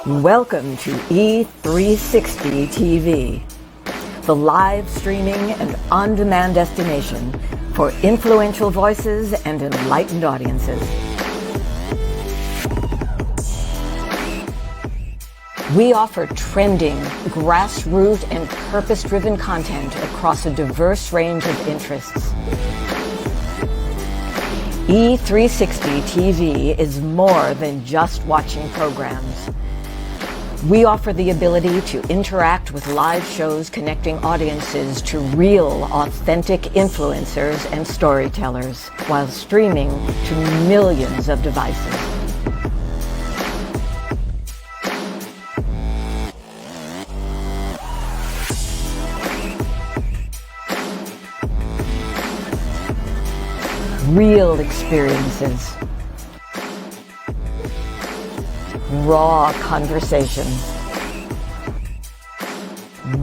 Welcome to E360 TV, the live streaming and on-demand destination for influential voices and enlightened audiences. We offer trending, grassroots, and purpose-driven content across a diverse range of interests. E360 TV is more than just watching programs. We offer the ability to interact with live shows connecting audiences to real, authentic influencers and storytellers while streaming to millions of devices. Real experiences. Raw conversation.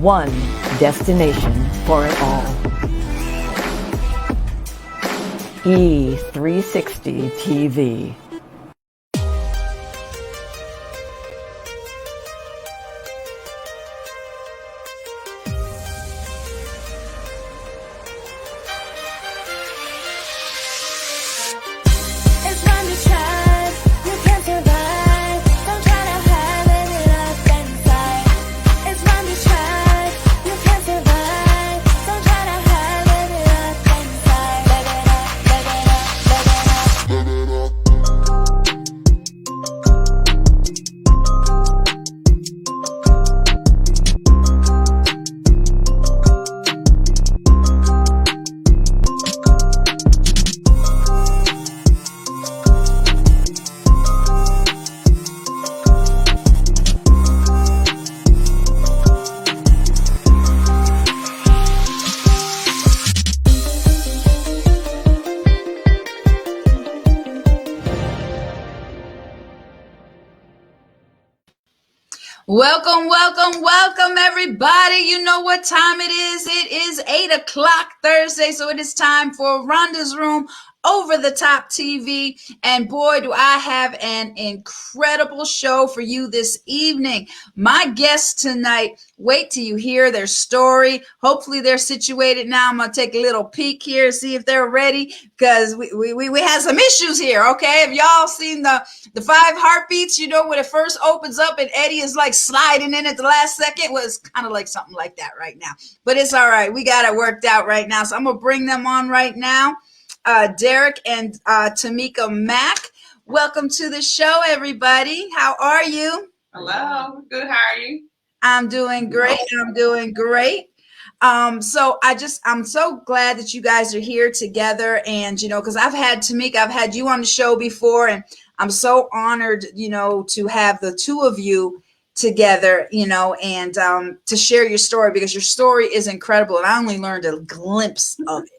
One destination for it all. E360 TV. Welcome, everybody. You know what time it is. It is 8 o'clock Thursday, so it is time for Rhonda's Room Over the Top TV. And boy, do I have an incredible show for you this evening. My guests tonight, wait till you hear their story. Hopefully they're situated now. I'm going to take a little peek here, see if they're ready, because we had some issues here, okay? Have y'all seen the 5 heartbeats, you know, when it first opens up and Eddie is like sliding in at the last second? Well, it's kind of like something like that right now. But it's all right. We got it worked out right now. So I'm going to bring them on right now. Derrick and Tomika Mack. Welcome to the show, everybody. How are you? Hello. Good. How are you? I'm doing great. So I'm so glad that you guys are here together. And, you know, because I've had you on the show before, and I'm so honored, you know, to have the two of you together, you know, and to share your story, because your story is incredible. And I only learned a glimpse of it.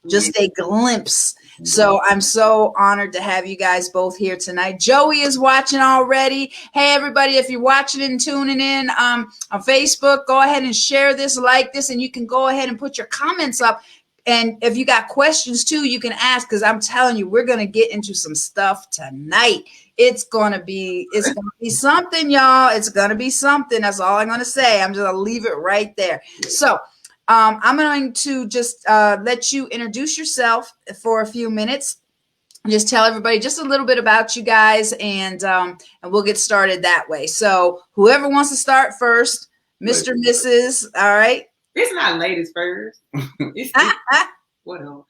Just a glimpse. So I'm so honored to have you guys both here tonight. Joey is watching already. Hey, everybody, if you're watching and tuning in on Facebook, go ahead and share this, like this, and you can go ahead and put your comments up. And if you got questions too, you can ask, because I'm telling you, we're going to get into some stuff tonight. It's going to be something, y'all. It's going to be something. That's all I'm going to say. I'm just going to leave it right there. So I'm going to just let you introduce yourself for a few minutes. Just tell everybody just a little bit about you guys, and we'll get started that way. So whoever wants to start first, Mr. Mrs. All right. It's not ladies first. Whatever.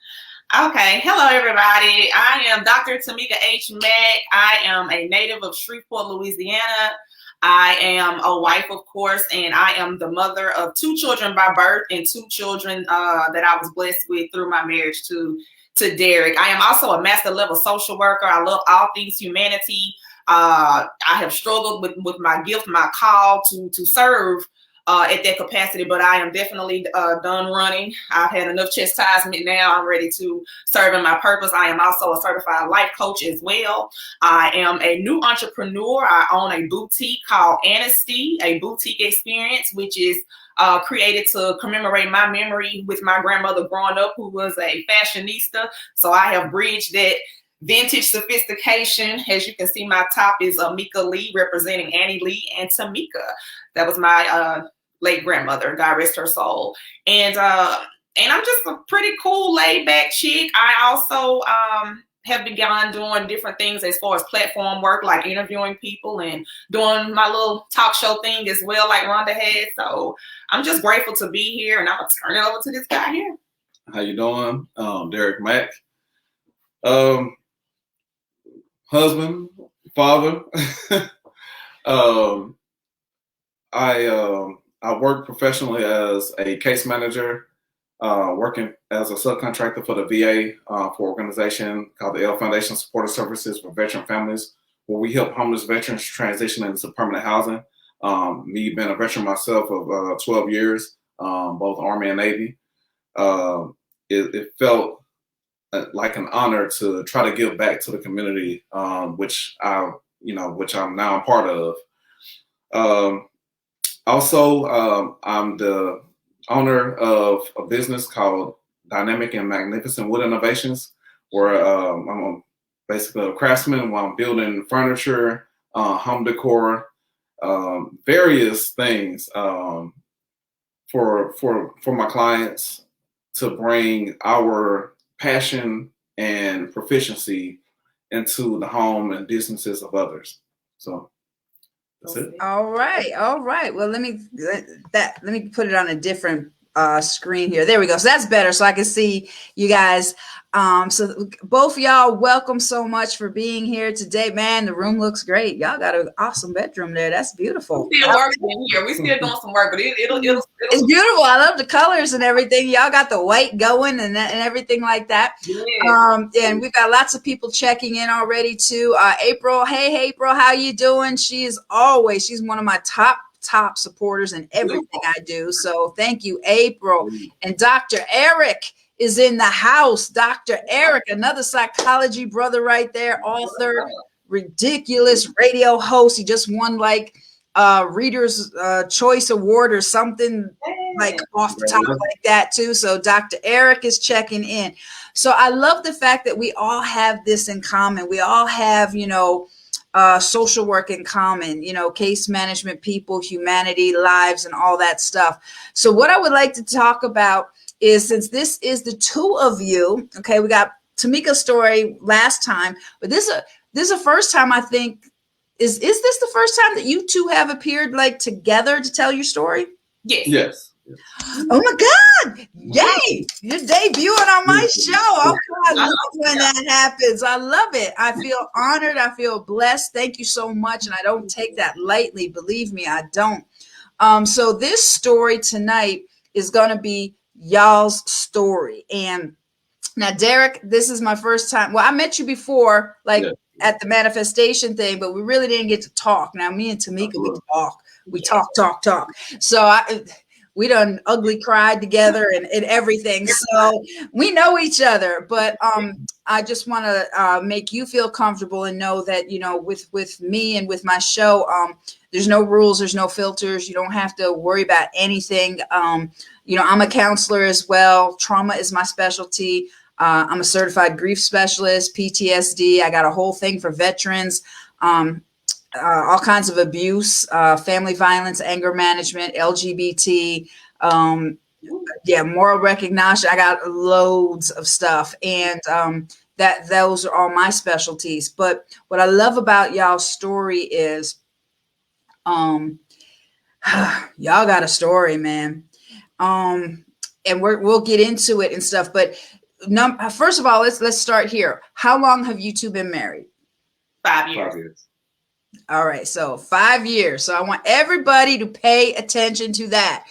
Okay. Hello, everybody. I am Dr. Tomika H. Mack. I am a native of Shreveport, Louisiana. I am a wife, of course, and I am the mother of 2 children by birth and 2 children that I was blessed with through my marriage to Derrick. I am also a master level social worker. I love all things humanity. I have struggled with my gift, my call to serve at that capacity, but I am definitely done running. I've had enough chastisement now. I'm ready to serve in my purpose. I am also a certified life coach as well. I am a new entrepreneur. I own a boutique called Honesty, a boutique experience, which is created to commemorate my memory with my grandmother growing up, who was a fashionista. So I have bridged that vintage sophistication. As you can see, my top is Mika Lee, representing Annie Lee and Tomika. That was my late grandmother, God rest her soul. And I'm just a pretty cool, laid back chick. I also have begun doing different things as far as platform work, like interviewing people and doing my little talk show thing as well, like Rhonda had. So I'm just grateful to be here, and I'm gonna turn it over to this guy here. How you doing? Derrick Mack. Husband, father. I work professionally as a case manager, working as a subcontractor for the VA for an organization called the L Foundation Supportive Services for Veteran Families, where we help homeless veterans transition into permanent housing. Me being a veteran myself of 12 years, both Army and Navy, it felt like an honor to try to give back to the community, which I'm now a part of. Also, I'm the owner of a business called Dynamic and Magnificent Wood Innovations, where I'm basically a craftsman while I'm building furniture, home decor, various things for my clients to bring our passion and proficiency into the home and businesses of others. So that's it. All right. Well, let me put it on a different screen here. There we go. So that's better, so I can see you guys. So both of y'all, welcome so much for being here today. Man, the room looks great. Y'all got an awesome bedroom there. That's beautiful. We're still working in here. We're still doing some work, but it'll it's beautiful. I love the colors and everything. Y'all got the white going and everything like that. Yeah. And we've got lots of people checking in already too. April, hey April, how you doing? She's one of my top supporters in everything I do. So thank you, April. And Dr. Eric is in the house. Dr. Eric, another psychology brother right there, author, ridiculous radio host. He just won like Reader's Choice Award or something like off the top like that too. So Dr. Eric is checking in. So I love the fact that we all have this in common. We all have, social work in common, case management, people, humanity, lives, and all that stuff. So what I would like to talk about is, since this is the two of you, okay, we got Tomika's story last time, but this is the first time, I think. Is this the first time that you two have appeared like together to tell your story? Yes. Oh my God! Yay! You're debuting on my show. Okay, I love when that happens. I love it. I feel honored. I feel blessed. Thank you so much, and I don't take that lightly. Believe me, I don't. So this story tonight is going to be y'all's story. And now, Derrick, this is my first time. Well, I met you before, at the manifestation thing, but we really didn't get to talk. Now, me and Tomika, we talk. We talk. So we done ugly cried together and everything. So we know each other. But I just want to make you feel comfortable and know that, with me and with my show, there's no rules, there's no filters. You don't have to worry about anything. I'm a counselor as well. Trauma is my specialty. I'm a certified grief specialist, PTSD. I got a whole thing for veterans, all kinds of abuse, family violence, anger management, LGBT, moral recognition. I got loads of stuff, and those are all my specialties. But what I love about y'all's story is, y'all got a story, man. And we'll get into it and stuff, but first of all, let's start here. How long have you two been married? 5 years. 5 years. All right, so 5 years. So I want everybody to pay attention to that.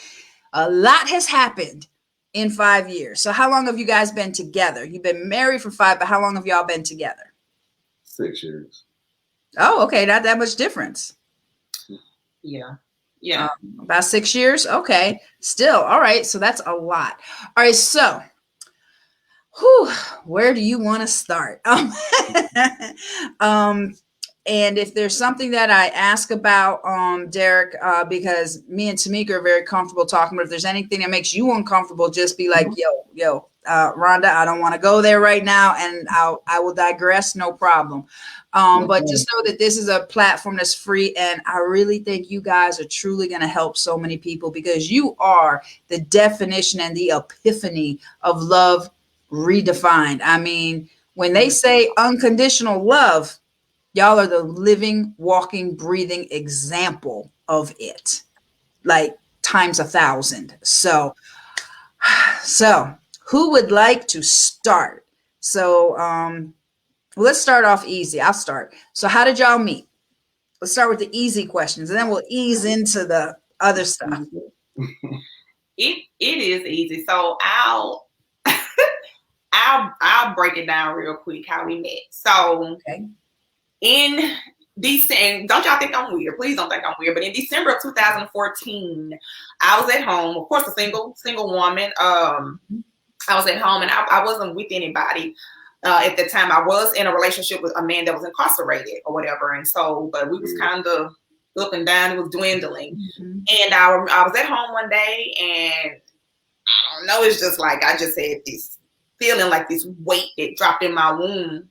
A lot has happened in 5 years. So how long have you guys been together? You've been married for 5, but how long have y'all been together? 6 years. Oh, okay, not that much difference. Yeah. About 6 years. Okay, still. All right, so that's a lot. All right, so where do you want to start? And if there's something that I ask about, Derrick, because me and Tomika are very comfortable talking, but if there's anything that makes you uncomfortable, just be like, yo, Rhonda, I don't want to go there right now, and I will digress, no problem. But just know that this is a platform that's free, and I really think you guys are truly going to help so many people, because you are the definition and the epiphany of love redefined. I mean, when they say unconditional love, y'all are the living, walking, breathing example of it, like times 1,000. So who would like to start? So let's start off easy. I'll start. So how did y'all meet? Let's start with the easy questions, and then we'll ease into the other stuff. It is easy. So I'll break it down real quick how we met. So in December, don't y'all think I'm weird? Please don't think I'm weird. But in December of 2014, I was at home. Of course, a single woman. I was at home, and I wasn't with anybody at the time. I was in a relationship with a man that was incarcerated or whatever, and so, but we was kind of up and down. It was dwindling, and I was at home one day, and I don't know. It's just like I just had this feeling, like this weight that dropped in my womb.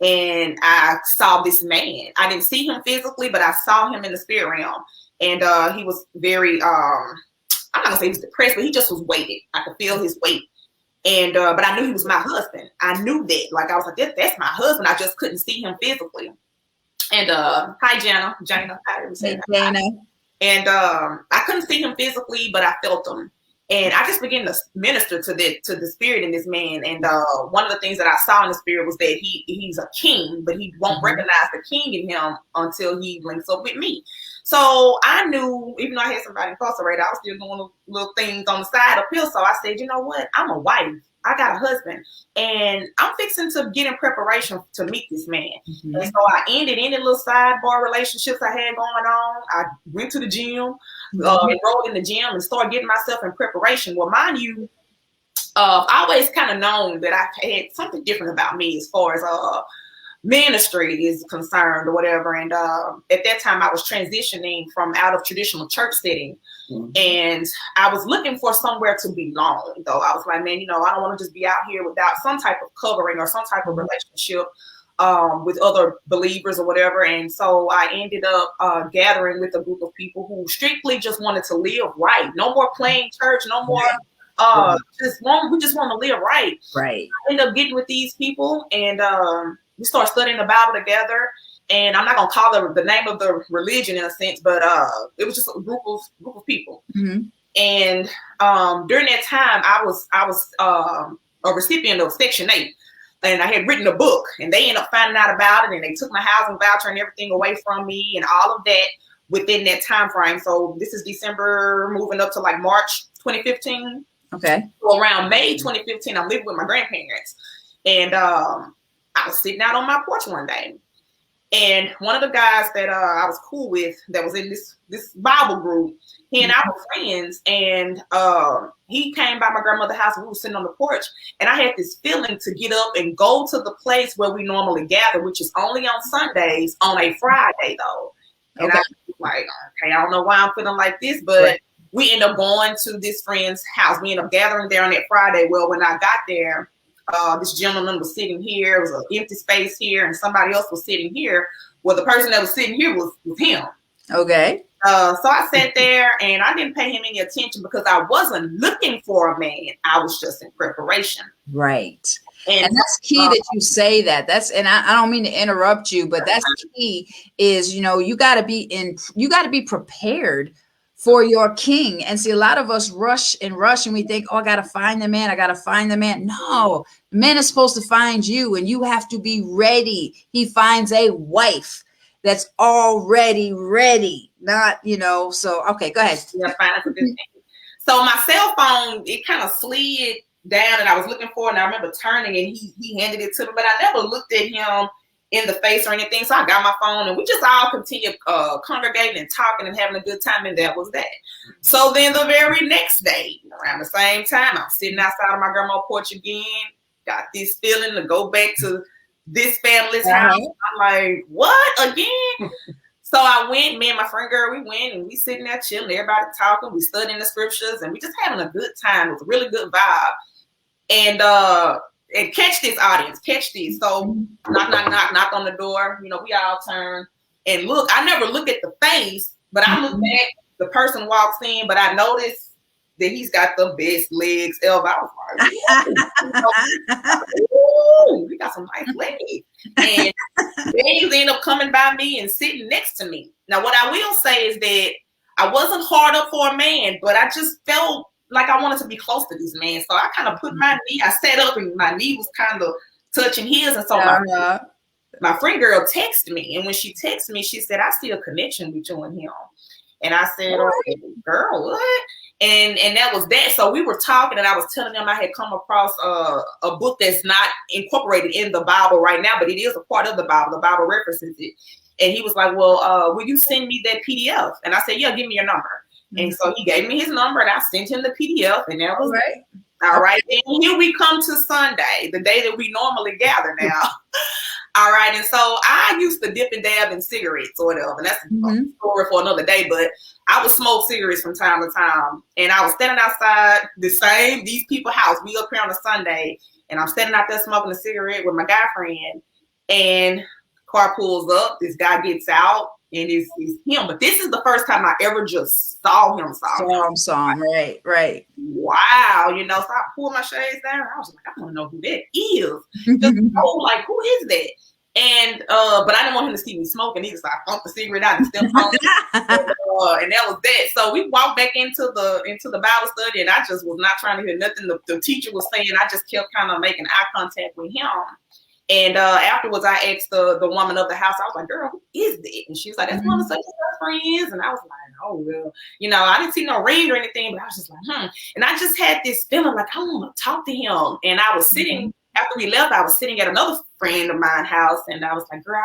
And I saw this man. I didn't see him physically, but I saw him in the spirit realm. And he was very, I'm not gonna say he was depressed, but he just was weighted. I could feel his weight. And, but I knew he was my husband. I knew that. Like, I was like, that's my husband. I just couldn't see him physically. And hi, Jana. I didn't say Jana. And I couldn't see him physically, but I felt him. And I just began to minister to the spirit in this man. And one of the things that I saw in the spirit was that he's a king, but he won't recognize the king in him until he links up with me. So I knew, even though I had somebody incarcerated, I was still doing little things on the side uphill. So I said, you know what? I'm a wife. I got a husband, and I'm fixing to get in preparation to meet this man. And so I ended any little sidebar relationships I had going on. I went to the gym, enrolled in the gym, and started getting myself in preparation. Well, mind you, I always kind of known that I had something different about me as far as ministry is concerned or whatever. And at that time, I was transitioning from out of traditional church setting. And I was looking for somewhere to belong, though. I was like, man, I don't want to just be out here without some type of covering or some type of relationship with other believers or whatever. And so I ended up gathering with a group of people who strictly just wanted to live right. No more playing church, no more we just want to live right. Right. I ended up getting with these people, and we started studying the Bible together. And I'm not gonna call the name of the religion in a sense, but it was just a group of people. And during that time, I was a recipient of Section 8, and I had written a book. And they ended up finding out about it, and they took my housing voucher and everything away from me, and all of that within that time frame. So this is December, moving up to like March 2015. Okay. So around May 2015, I'm living with my grandparents, and I was sitting out on my porch one day. And one of the guys that I was cool with, that was in this Bible group, he and I were friends, and he came by my grandmother's house, and we were sitting on the porch, and I had this feeling to get up and go to the place where we normally gather, which is only on Sundays, on a Friday, though. And I was like, okay, I don't know why I'm feeling like this, but we ended up going to this friend's house. We ended up gathering there on that Friday. Well, when I got there, this gentleman was sitting here. It was an empty space here, and somebody else was sitting here. Well, the person that was sitting here was him. Okay. So I sat there, and I didn't pay him any attention because I wasn't looking for a man. I was just in preparation. Right. And that's key that you say that. And I don't mean to interrupt you, but that's key is, you got to be prepared for your king. And see, a lot of us rush, and we think, oh, I got to find the man. No, the man is supposed to find you, and you have to be ready. He finds a wife that's already ready, not, so, okay, go ahead. Yeah, fine. So my cell phone, it kind of slid down, and I was looking for it, and I remember turning, and he handed it to me, but I never looked at him in the face or anything. So I got my phone, and we just all continued congregating and talking and having a good time, and that was that. So then the very next day, around the same time, I'm sitting outside of my grandma's porch again, got this feeling to go back to this family's house. I'm like, what, again? So I went, me and my friend girl, we went, and we sitting there chilling, everybody talking, we studying the scriptures, and we just having a good time. It was a really good vibe. And catch this, audience, catch this. So knock on the door. You know, we all turn and look. I never look at the face, but I look at the person walks in, but I noticed that he's got the best legs ever. I was like, ooh, we got some nice legs. And they end up coming by me and sitting next to me. Now, what I will say is that I wasn't hard up for a man, but I just felt like I wanted to be close to this man. So I kind of put my knee, I sat up and my knee was kind of touching his. And so my friend girl texted me. And when she texted me, she said, I see a connection between him. And I said, oh, girl, what? And that was that. So we were talking and I was telling them I had come across a book that's not incorporated in the Bible right now, but it is a part of the Bible. The Bible references it. And he was like, well, will you send me that PDF? And I said, yeah, give me your number. And so he gave me his number and I sent him the PDF and that was right. All right. And here we come to Sunday, the day that we normally gather now. All right. And so I used to dip and dab in cigarettes or whatever. And that's a story for another day. But I would smoke cigarettes from time to time. And I was standing outside these people's house. We up here on a Sunday. And I'm standing out there smoking a cigarette with my guy friend. And car pulls up. This guy gets out. And it's him. But this is the first time I ever just saw him. Saw him. Right. Wow. You know, so I pulled my shades down. I was like, I want to know who that is. Just like, who is that? And but I didn't want him to see me smoking either, so I thumped the cigarette out and still smoking. And that was that. So we walked back into the Bible study, and I just was not trying to hear nothing the teacher was saying. I just kept kind of making eye contact with him. And afterwards, I asked the woman of the house. I was like, "Girl, who is that?" And she was like, "That's one of such and friends." And I was like, "Oh well, you know, I didn't see no ring or anything, but I was just like, And I just had this feeling like I want to talk to him. And I was sitting after we left. I was sitting at another friend of mine's house, and I was like, "Girl,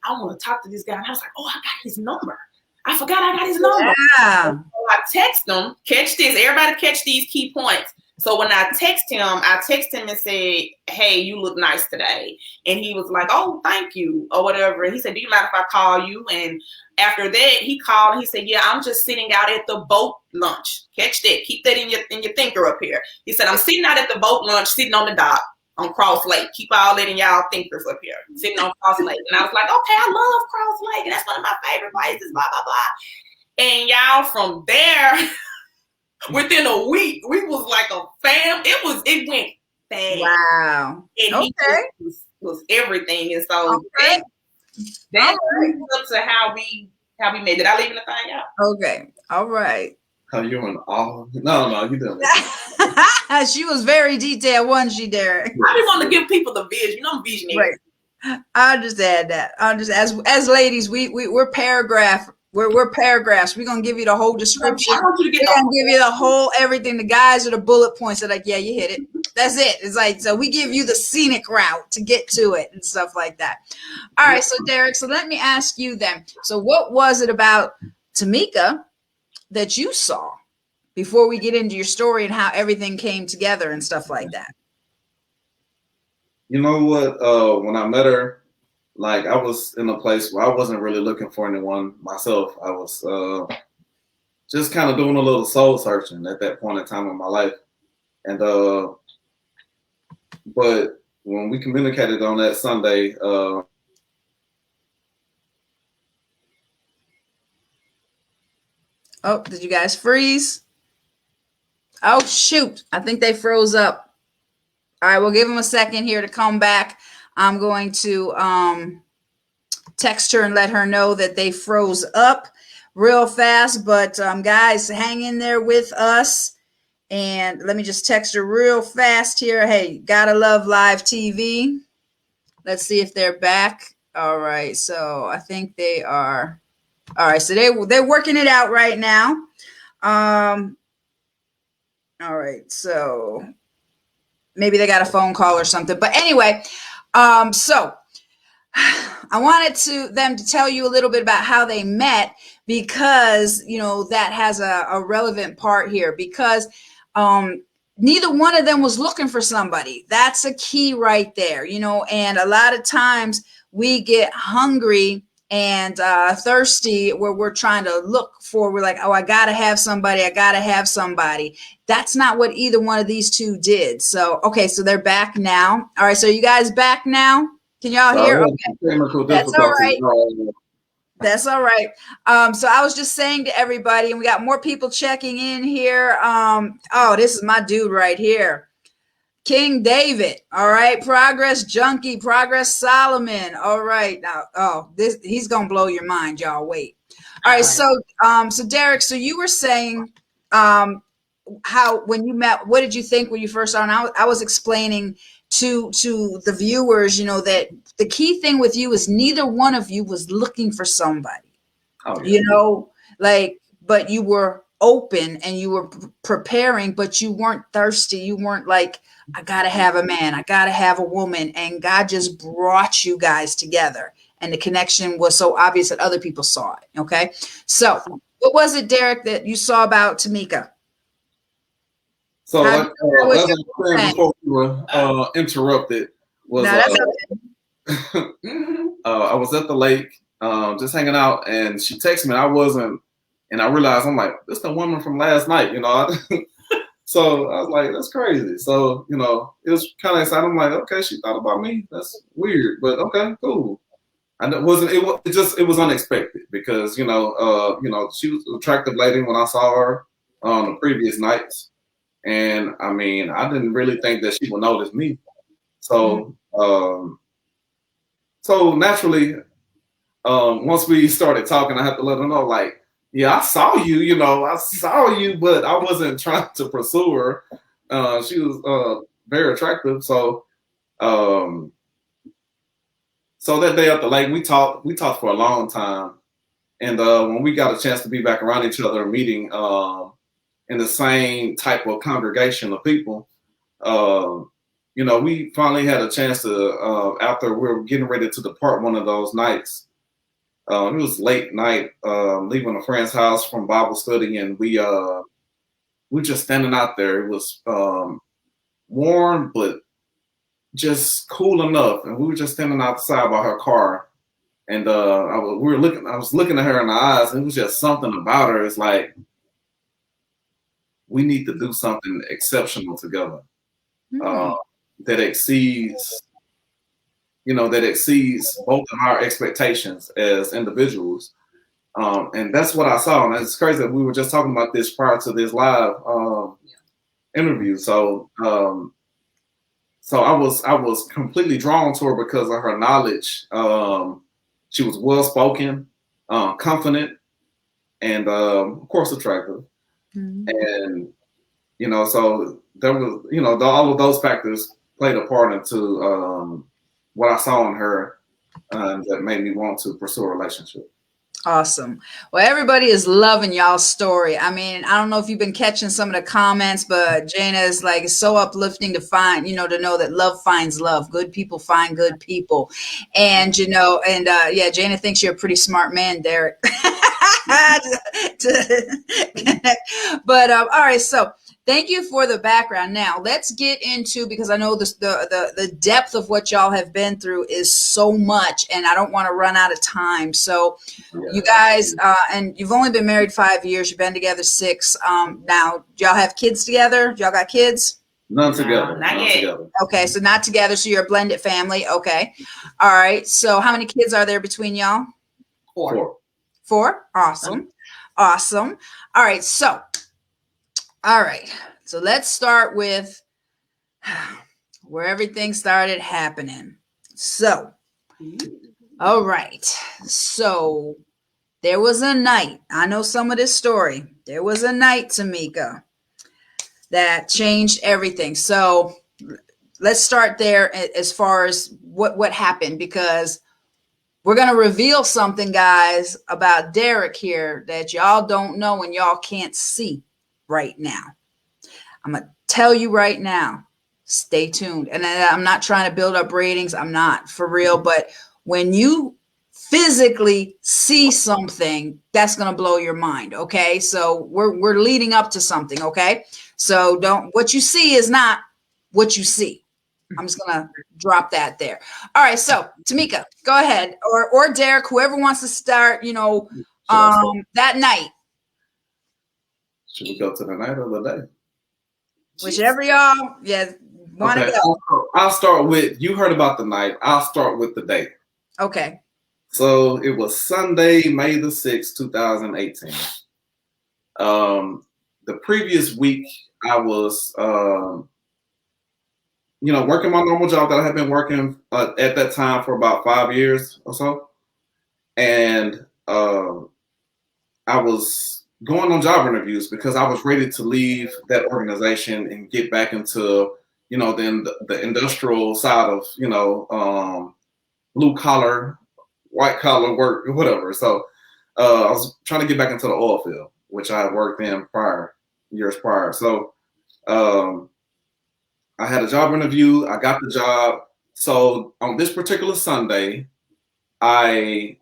I want to talk to this guy." And I was like, "Oh, I got his number. I forgot I got his number." Yeah. So I text him. Catch this, everybody, catch these key points. So when I text him and said, "Hey, you look nice today." And he was like, "Oh, thank you," or whatever. And he said, "Do you mind if I call you?" And after that, he called and he said, "Yeah, I'm just sitting out at the boat lunch." Catch that. Keep that in your thinker up here. He said, "I'm sitting out at the boat lunch, sitting on the dock on Cross Lake." Keep all that in y'all thinkers up here. Sitting on Cross Lake. And I was like, "Okay, I love Cross Lake. And that's one of my favorite places, blah, blah, blah." And y'all, from there, within a week, we was like a fam. It went fast. Wow. And he was everything. And so that brings up to how we made. Did I leave anything out? Okay. All right. How you in all? No, you didn't. She was very detailed, wasn't she, Derrick? I just want to give people the vision. You know, I'm visionary. Right. I'll just add that. As ladies, we're paragraph. We're paragraphs. We're gonna give you the whole description. I want you to get We're gonna give you the whole everything. The guys are the bullet points. They're like, yeah, you hit it. That's it. It's like, so we give you the scenic route to get to it and stuff like that. All right, so Derrick, so let me ask you then. So what was it about Tomika that you saw before we get into your story and how everything came together and stuff like that? You know what? When I met her, like, I was in a place where I wasn't really looking for anyone myself. I was just kind of doing a little soul searching at that point in time in my life. And but when we communicated on that Sunday, oh, did you guys freeze? Oh, shoot. I think they froze up. All right, we'll give them a second here to come back. I'm going to text her and let her know that they froze up real fast. But guys, hang in there with us. And let me just text her real fast here. Hey, gotta love live TV. Let's see if they're back. All right, so I think they are. All right, so they're working it out right now. All right, so maybe they got a phone call or something. But anyway, so I wanted them to tell you a little bit about how they met, because, you know, that has a relevant part here, because neither one of them was looking for somebody. That's a key right there, you know, and a lot of times we get hungry and thirsty, where we're trying to look for, we're like, oh, I gotta have somebody, I gotta have somebody. That's not what either one of these two did. So okay, so they're back now. All right, so you guys back now? Can y'all hear? Okay, that's all right. That's all right. So I was just saying to everybody, and we got more people checking in here. Oh, this is my dude right here. King David, all right. Progress Junkie, Progress Solomon, all right. Now, oh, he's gonna blow your mind, y'all. Wait. All right. So, Derrick, so you were saying, how when you met, what did you think when you first saw? And I was explaining to the viewers, that the key thing with you is neither one of you was looking for somebody. Oh, yeah. But you were open and you were preparing, but you weren't thirsty. You weren't like, I gotta have a man, I gotta have a woman, and God just brought you guys together, and the connection was so obvious that other people saw it. Okay, so what was it, Derrick, that you saw about Tomika? So as I was saying before we were interrupted, was I was at the lake just hanging out, and she texted me, and I realized, I'm like, this is the woman from last night, So I was like, that's crazy. So, it was kind of exciting. I'm like, okay, she thought about me. That's weird, but okay, cool. And it was unexpected because, she was an attractive lady when I saw her on the previous nights. And I mean, I didn't really think that she would notice me. So, so naturally, once we started talking, I had to let her know, like, yeah, I saw you, but I wasn't trying to pursue her. She was very attractive. So, so that day at the lake, we talked for a long time. And when we got a chance to be back around each other, meeting in the same type of congregation of people, we finally had a chance to, after we were getting ready to depart one of those nights, it was late night, leaving a friend's house from Bible study, and we just standing out there. It was warm, but just cool enough, and we were just standing outside by her car, and I was looking at her in the eyes, and it was just something about her. It's like, we need to do something exceptional together, that exceeds both of our expectations as individuals. And that's what I saw. And it's crazy that we were just talking about this prior to this live interview. So so I was completely drawn to her because of her knowledge. She was well-spoken, confident, and of course attractive. And, so there was, all of those factors played a part into what I saw in her that made me want to pursue a relationship. Awesome. Well, everybody is loving y'all's story. I mean, I don't know if you've been catching some of the comments, but Jana is like, it's so uplifting to find, to know that love finds love. Good people find good people. And, yeah, Jana thinks you're a pretty smart man, Derrick. But all right, so thank you for the background. Now let's get into, because I know the depth of what y'all have been through is so much, and I don't want to run out of time. So you guys, and you've only been married 5 years. You've been together 6. Now, do y'all have kids together? Y'all got kids? None together. Not yet. Together. Okay, so not together. So you're a blended family. Okay, all right. So how many kids are there between y'all? 4. 4. Awesome. Awesome. All right. So let's start with where everything started happening. So, all right. So there was a night. I know some of this story. There was a night, Tomika, that changed everything. So let's start there as far as what happened, because we're going to reveal something, guys, about Derrick here that y'all don't know and y'all can't see right now. I'm going to tell you right now, stay tuned. And I'm not trying to build up ratings. I'm not, for real. But when you physically see something, that's going to blow your mind. Okay. So we're leading up to something. Okay. So what you see is not what you see. I'm just gonna drop that there. All right, so Tomika, go ahead, or Derrick, whoever wants to start. That night, Should we go to the night or the day? whichever y'all. Yeah, one Okay, of y'all. I'll start with, you heard about the night. I'll start with the day. Okay. So it was Sunday, May the 6th, 2018. The previous week, I was, working my normal job that I had been working at that time for about 5 years or so. And I was going on job interviews because I was ready to leave that organization and get back into, the industrial side of, blue collar, white collar work, whatever. So I was trying to get back into the oil field, which I had worked in years prior. So I had a job interview. I got the job. So on this particular Sunday, I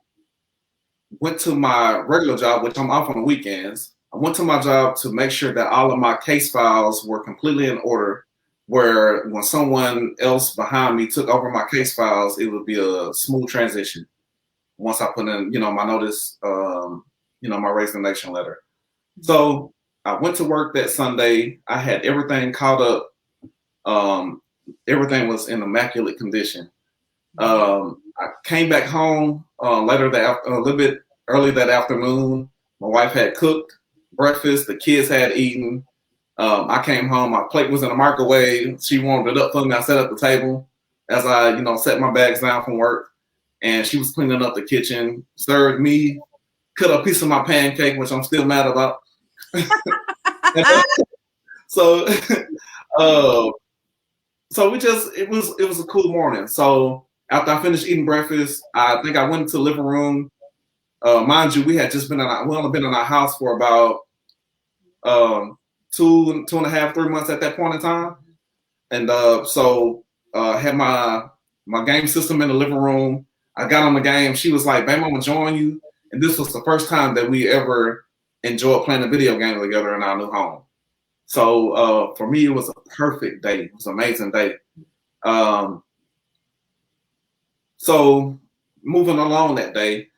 went to my regular job, which I'm off on the weekends. I went to my job to make sure that all of my case files were completely in order, where when someone else behind me took over my case files, it would be a smooth transition once I put in, my notice, my resignation letter. So I went to work that Sunday. I had everything caught up. Everything was in immaculate condition. I came back home a little bit early that afternoon. My wife had cooked breakfast. The kids had eaten. I came home. My plate was in the microwave. She warmed it up for me. I sat at the table as I, set my bags down from work. And she was cleaning up the kitchen, served me, cut a piece of my pancake, which I'm still mad about. So it was a cool morning. So after I finished eating breakfast, I think I went into the living room. Mind you, we had just only been in our house for about 2.5, 3 months at that point in time. And so I had my game system in the living room. I got on the game. She was like, "Babe, I'm gonna join you." And this was the first time that we ever enjoyed playing a video game together in our new home. So for me, it was a perfect day. It was an amazing day. So moving along that day,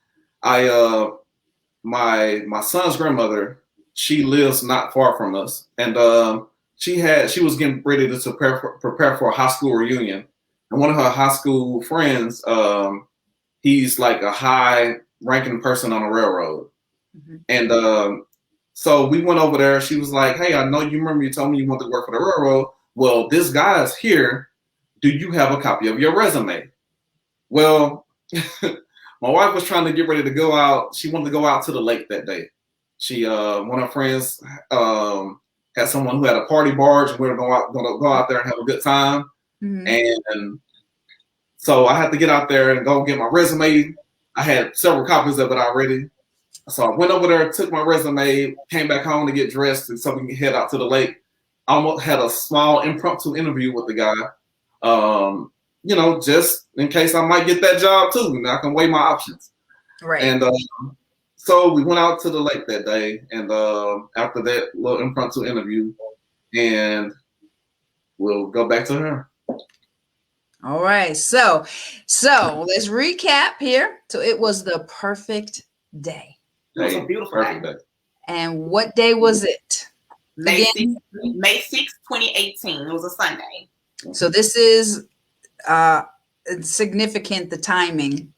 my son's grandmother, she lives not far from us, and she was getting ready to prepare for a high school reunion, and one of her high school friends, he's like a high-ranking person on the railroad, and so we went over there. She was like, "Hey, I know you remember you told me you want to work for the railroad. Well, this guy is here. Do you have a copy of your resume?" Well, my wife was trying to get ready to go out. She wanted to go out to the lake that day. One of her friends had someone who had a party barge, and we were going to go out there and have a good time. And so I had to get out there and go get my resume. I had several copies of it already. So I went over there, took my resume, came back home to get dressed so we can head out to the lake. I almost had a small impromptu interview with the guy, just in case I might get that job too, and I can weigh my options. Right. And so we went out to the lake that day, and after that little impromptu interview, and we'll go back to her. All right. So let's recap here. So it was the perfect day. It was a beautiful day. And what day was it? May 6th, 2018. It was a Sunday. So this is significant, the timing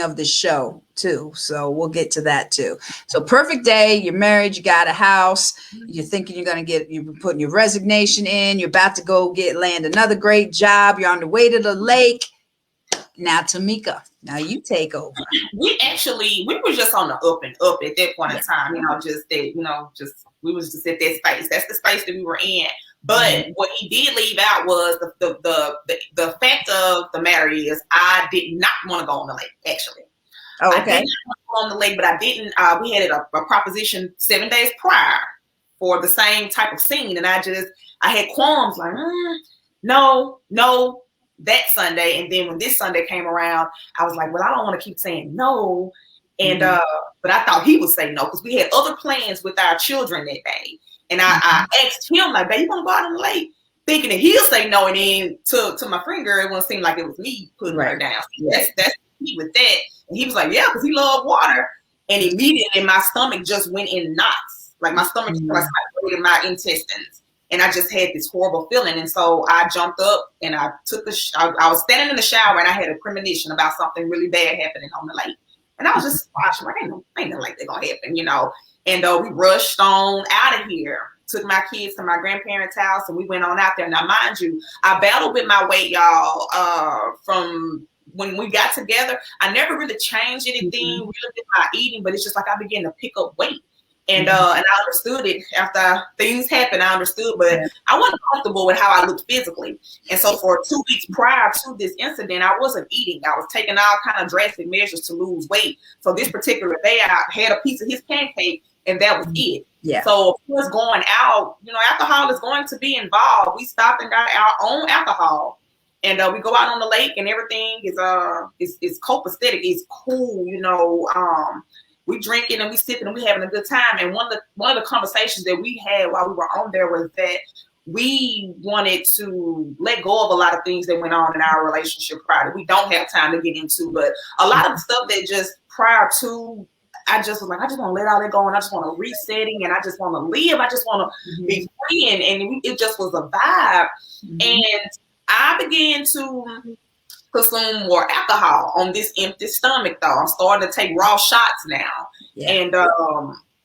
of the show too. So we'll get to that too. So perfect day, you're married, you got a house, you're thinking you're putting your resignation in, you're about to go land another great job, you're on the way to the lake. Now, Tomika, now you take over. We were just on the up and up at that point in time, we was just at that space. That's the space that we were in. But what he did leave out was the fact of the matter is I did not want to go on the lake, actually. Oh, okay. I did not want to go on the lake, but I didn't. We had a proposition 7 days prior for the same type of scene. And I had qualms like, no, that Sunday. And then when this Sunday came around, I was like, well, I don't want to keep saying no. And but I thought he would say no because we had other plans with our children that day. And I asked him, like, babe, you want to go out on the lake? thinking that he'll say no, and then to my friend girl, it won't seem like it was me putting her down. That's me with that. And he was like, yeah, because he loved water. And immediately my stomach just went in knots. Like my stomach was like in my intestines. And I just had this horrible feeling. And so I jumped up and I took I was standing in the shower and I had a premonition about something really bad happening on the lake. And I was just watching, like, ain't nothing like that gonna happen, you know. And we rushed on out of here, took my kids to my grandparents' house, and we went on out there. Now, mind you, I battled with my weight, y'all, from when we got together. I never really changed anything really with my eating, but it's just like I began to pick up weight. And I understood it after things happened. I understood, but I wasn't comfortable with how I looked physically. And so for 2 weeks prior to this incident, I wasn't eating. I was taking all kind of drastic measures to lose weight. So this particular day, I had a piece of his pancake, and that was it. Yeah. So of course, going out, you know, alcohol is going to be involved. We stopped and got our own alcohol, and we go out on the lake, and everything is copacetic. It's cool, you know. We drinking and we sipping and we having a good time. And one of the conversations that we had while we were on there was that we wanted to let go of a lot of things that went on in our relationship prior that we don't have time to get into. But a lot of the stuff that just prior to, I just was like, I just want to let all that go, and I just want to resetting, and I just want to live. I just want to be free, and it just was a vibe. And I began to consume more alcohol on this empty stomach, though. I'm starting to take raw shots now. And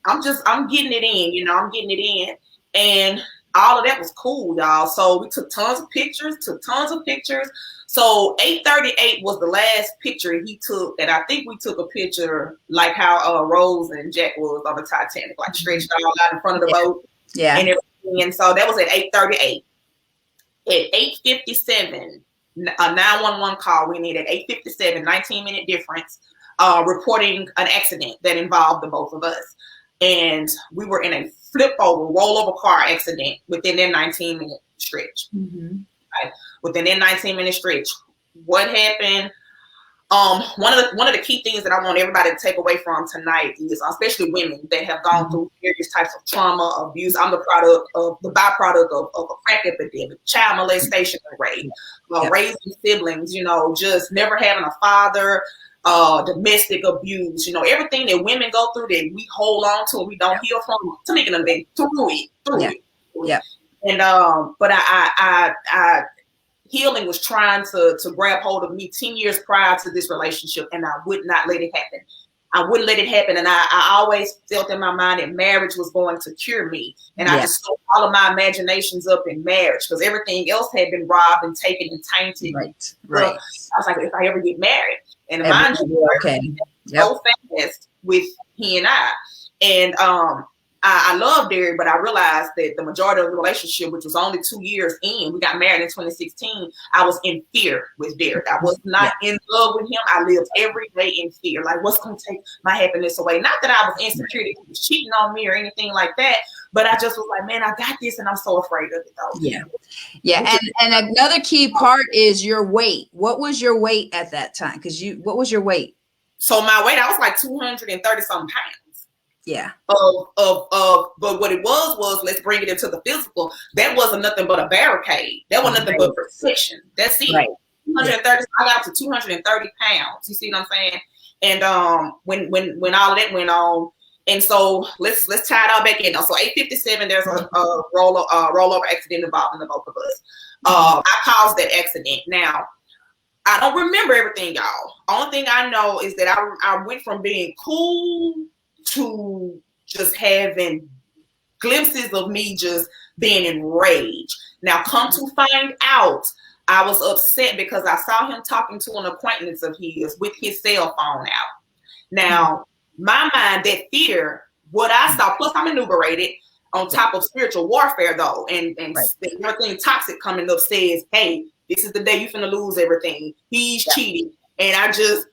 I'm getting it in, you know, I'm getting it in. And all of that was cool, y'all. So we took tons of pictures. So 8:38 was the last picture he took. And I think we took a picture like how Rose and Jack was on the Titanic, like stretched all out in front of the boat. And everything. And so that was at 8:38. At 8:57, a 911 call we needed. 8:57, 19-minute difference, reporting an accident that involved the both of us. And we were in a rollover car accident within that 19-minute stretch. Right? Within that 19-minute stretch, what happened? One of the key things that I want everybody to take away from tonight is, especially women that have gone through various types of trauma, abuse. I'm the byproduct of a crack epidemic, child molestation and rape, raising siblings, you know, just never having a father, domestic abuse, you know, everything that women go through that we hold on to and we don't heal from. Tamika done been through it. And but I healing was trying to grab hold of me 10 years prior to this relationship, and I would not let it happen. I wouldn't let it happen. And I always felt in my mind that marriage was going to cure me. And I just soaked all of my imaginations up in marriage because everything else had been robbed and taken and tainted. Right. I was like, if I ever get married, and mind you, so fast with he and I. And I love Derrick, but I realized that the majority of the relationship, which was only 2 years in, we got married in 2016, I was in fear with Derrick. I was not in love with him. I lived every day in fear. Like, what's going to take my happiness away? Not that I was insecure that he was cheating on me or anything like that, but I just was like, man, I got this, and I'm so afraid of it, though. And another key part is your weight. What was your weight at that time? What was your weight? So my weight, I was like 230 something pounds. But what it was let's bring it into the physical. That wasn't nothing but a barricade. That wasn't nothing but protection. That's it. 230. I got up to 230 pounds. You see what I'm saying? And when all of that went on, and so let's tie it all back in. So 8:57, there's a rollover accident involving the both of us. I caused that accident. Now, I don't remember everything, y'all. Only thing I know is that I went from being cool to just having glimpses of me just being enraged. Now, come to find out, I was upset because I saw him talking to an acquaintance of his with his cell phone out. Now, my mind, that fear, what I saw, plus I'm inebriated on top of spiritual warfare, though, and everything toxic coming up says, hey, this is the day you're finna lose everything. He's cheating. And I just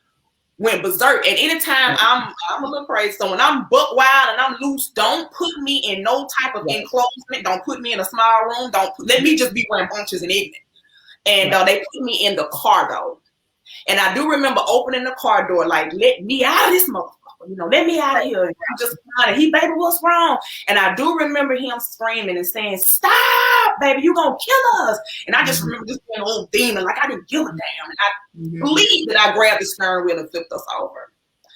went berserk. And anytime I'm a little crazy, so when I'm buck wild and I'm loose, don't put me in no type of enclosement. Don't put me in a small room. Let me just be wearing bunches and ignorant. And they put me in the car, though. And I do remember opening the car door, like, let me out of this motherfucker. let me out of here. I'm just crying. Baby, what's wrong? And I do remember him screaming and saying, stop, baby, you gonna kill us. And I just remember just being a little demon, like I didn't give a damn. And I believe that I grabbed the steering wheel and flipped us over.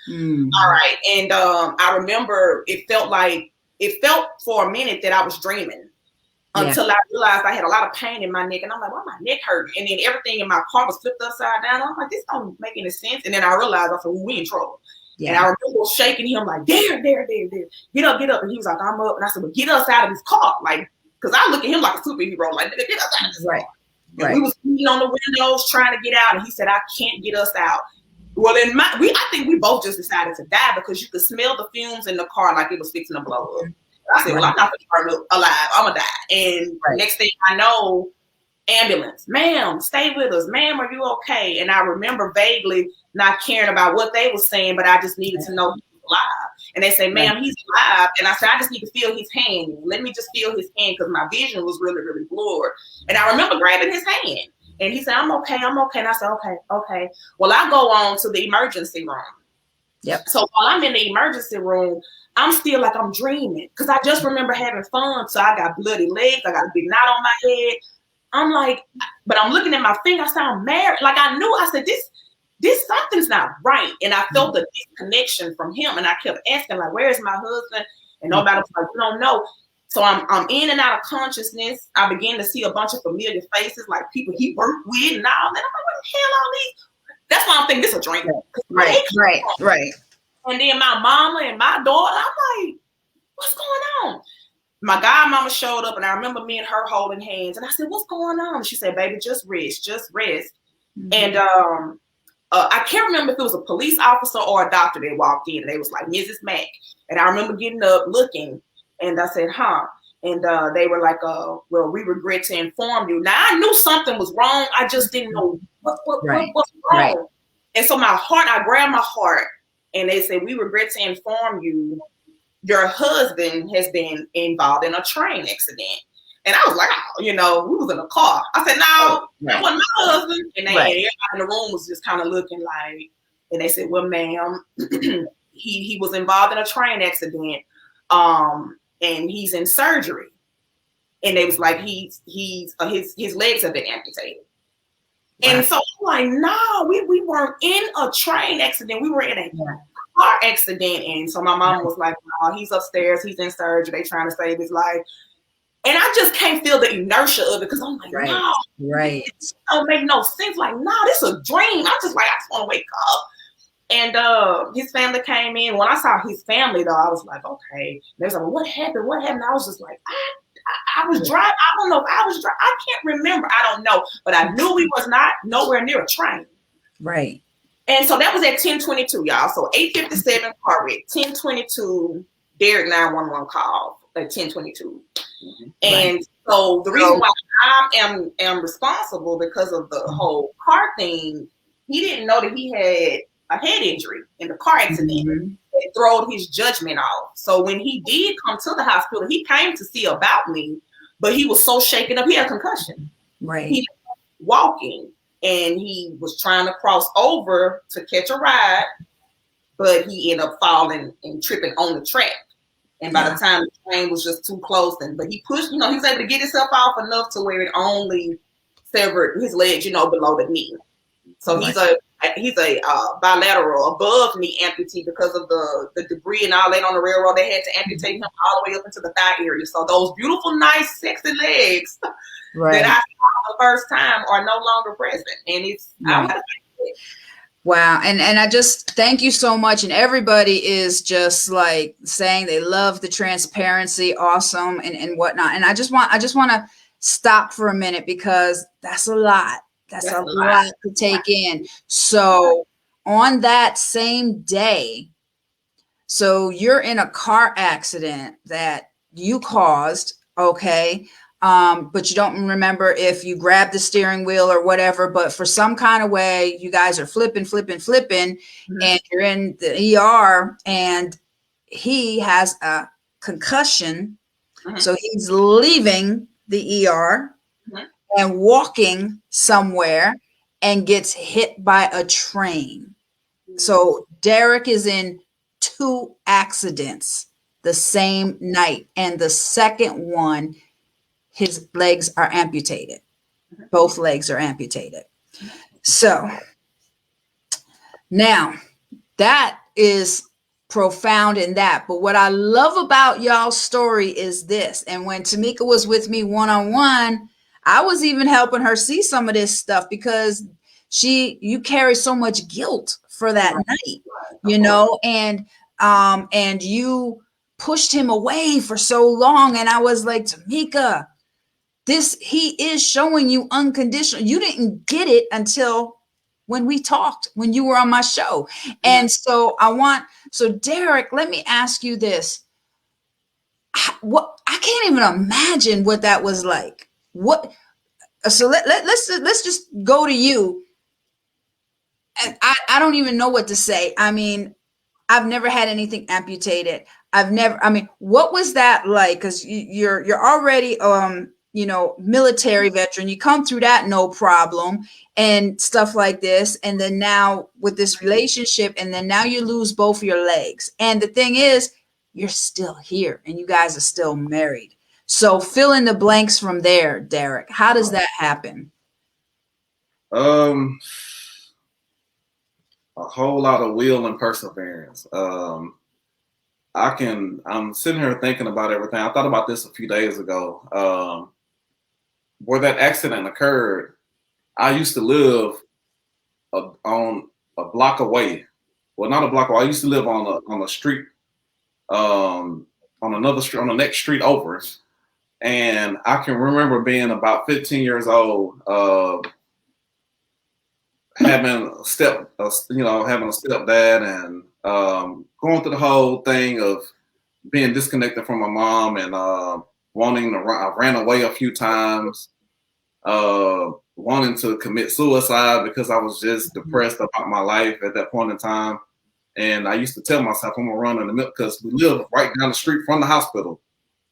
All right. And I remember it felt for a minute that I was dreaming until I realized I had a lot of pain in my neck. And I'm like, why my neck hurt? And then everything in my car was flipped upside down. I'm like, this don't make any sense. And then I realized, I said, well, we in trouble. Yeah. And I remember shaking him like, there. Get up. And he was like, I'm up. And I said, well, get us out of this car. Like, because I look at him like a superhero. Like, get us out of this car. And we was beating on the windows trying to get out. And he said, I can't get us out. Well, I think we both just decided to die because you could smell the fumes in the car like it was fixing to blow up. I said, well, I'm not going to burn alive. I'm going to die. And next thing I know, ambulance. Ma'am, stay with us. Ma'am, are you okay? And I remember vaguely not caring about what they were saying, but I just needed to know he was alive. And they say, ma'am, he's alive. And I said, I just need to feel his hand. Let me just feel his hand because my vision was really, really blurred. And I remember grabbing his hand. And he said, I'm okay. And I said, okay. Well, I go on to the emergency room. Yep. So while I'm in the emergency room, I'm still like I'm dreaming because I just remember having fun. So I got bloody legs. I got a big knot on my head. I'm like, but I'm looking at my finger. I said, I'm married. Like I knew, I said, this something's not right. And I felt a disconnection from him. And I kept asking, like, where's my husband? And nobody was like, you don't know. So I'm in and out of consciousness. I began to see a bunch of familiar faces, like people he worked with and all that. I'm like, what the hell all these? That's why I'm thinking this is a dream. Right. And then my mama and my daughter, I'm like, what's going on? My godmama showed up and I remember me and her holding hands. And I said, what's going on? She said, baby, just rest. And I can't remember if it was a police officer or a doctor that walked in. And they was like, Mrs. Mack. And I remember getting up looking. And I said, huh? And they were like, well, we regret to inform you. Now, I knew something was wrong. I just didn't know what's wrong. Right. And so I grabbed my heart. And they said, we regret to inform you, your husband has been involved in a train accident. And I was like, we was in a car. I said, no, that wasn't my husband. And everybody in the room was just kind of looking like, and they said, well, ma'am, he was involved in a train accident. And he's in surgery. And they was like, his legs have been amputated. Wow. And so I'm like, no, we weren't in a train accident. We were in a car accident. And so my mom was like, no, he's upstairs. He's in surgery. They trying to save his life. And I just can't feel the inertia of it because I'm like, no, it don't make no sense. Like, no, this is a dream. I'm just like, I just want to wake up. And his family came in. When I saw his family, though, I was like, okay. They was like, well, what happened? What happened? I was just like, I was driving. I don't know if I was driving. I can't remember. I don't know. But I knew we was not nowhere near a train. Right. And so that was at 10:22, y'all. So 8:57 car wreck, 10:22, Derrick 911 call at 10:22. And so the reason why I am responsible because of the whole car thing, he didn't know that he had a head injury in the car accident. It throwed his judgment off. So when he did come to the hospital, he came to see about me, but he was so shaken up. He had a concussion. Right. He was walking and he was trying to cross over to catch a ride, but he ended up falling and tripping on the track. And by the time the train was just too close, but he pushed, he was able to get himself off enough to where it only severed his legs, below the knee. So he's a bilateral above knee amputee because of the debris and all that on the railroad. They had to amputate him all the way up into the thigh area. So those beautiful, nice, sexy legs that I saw the first time are no longer present. And it's wow. And I just thank you so much. And everybody is just like saying they love the transparency, awesome, and whatnot. And I just want to stop for a minute because that's a lot. That's a lot to take in. So on that same day, so you're in a car accident that you caused, okay? But you don't remember if you grabbed the steering wheel or whatever, but for some kind of way, you guys are flipping, and you're in the ER and he has a concussion. So he's leaving the ER and walking somewhere and gets hit by a train. So Derrick is in 2 accidents the same night. And the second one, his legs are amputated. Both legs are amputated. So now that is profound in that. But what I love about y'all's story is this. And when Tomika was with me one-on-one, I was even helping her see some of this stuff because you carry so much guilt for that night, you know, and you pushed him away for so long. And I was like, Tomika, he is showing you unconditional. You didn't get it until when we talked, when you were on my show. And so Derrick, let me ask you this. I can't even imagine what that was like. So let's just go to you. And I don't even know what to say. I mean, I've never had anything amputated. What was that like? Because you're already military veteran. You come through that no problem and stuff like this. And then now with this relationship, and then now you lose both of your legs. And the thing is, you're still here and you guys are still married. So fill in the blanks from there, Derrick. How does that happen? A whole lot of will and perseverance. I'm sitting here thinking about everything. I thought about this a few days ago. Where that accident occurred, I used to live on a block away. Well, not a block away. I used to live on a street, on another street, on the next street over. And I can remember being about 15 years old, having a stepdad, and going through the whole thing of being disconnected from my mom and wanting to run. I ran away a few times, wanting to commit suicide because I was just depressed about my life at that point in time. And I used to tell myself I'm gonna run in the middle, because we live right down the street from the hospital,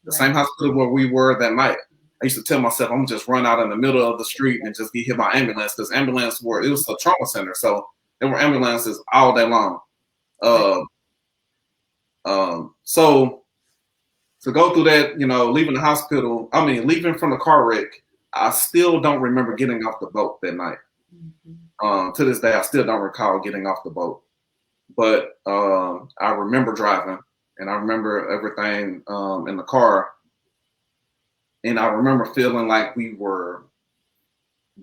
the same hospital where we were that night. I used to tell myself I'm gonna just run out in the middle of the street and just get hit by ambulance, because it was a trauma center, so there were ambulances all day long. So to go through that, leaving the hospital, leaving from the car wreck, I still don't remember getting off the boat that night. To this day, I still don't recall getting off the boat. But I remember driving, and I remember everything in the car. And I remember feeling like we were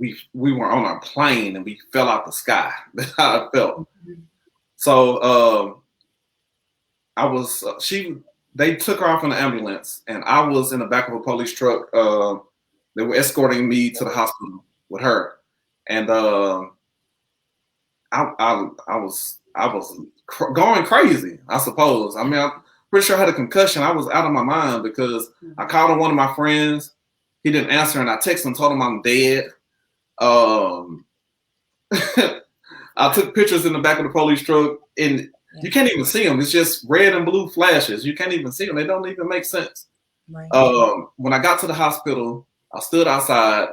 on a plane and we fell out the sky. That's how I felt. So they took her off in the ambulance, and I was in the back of a police truck. They were escorting me to the hospital with her, and I was going crazy, I suppose. I'm pretty sure I had a concussion. I was out of my mind because I called on one of my friends. He didn't answer, and I texted him, told him I'm dead. I took pictures in the back of the police truck, and you can't even see them. It's just red and blue flashes. You can't even see them. They don't even make sense. Right. When I got to the hospital, I stood outside.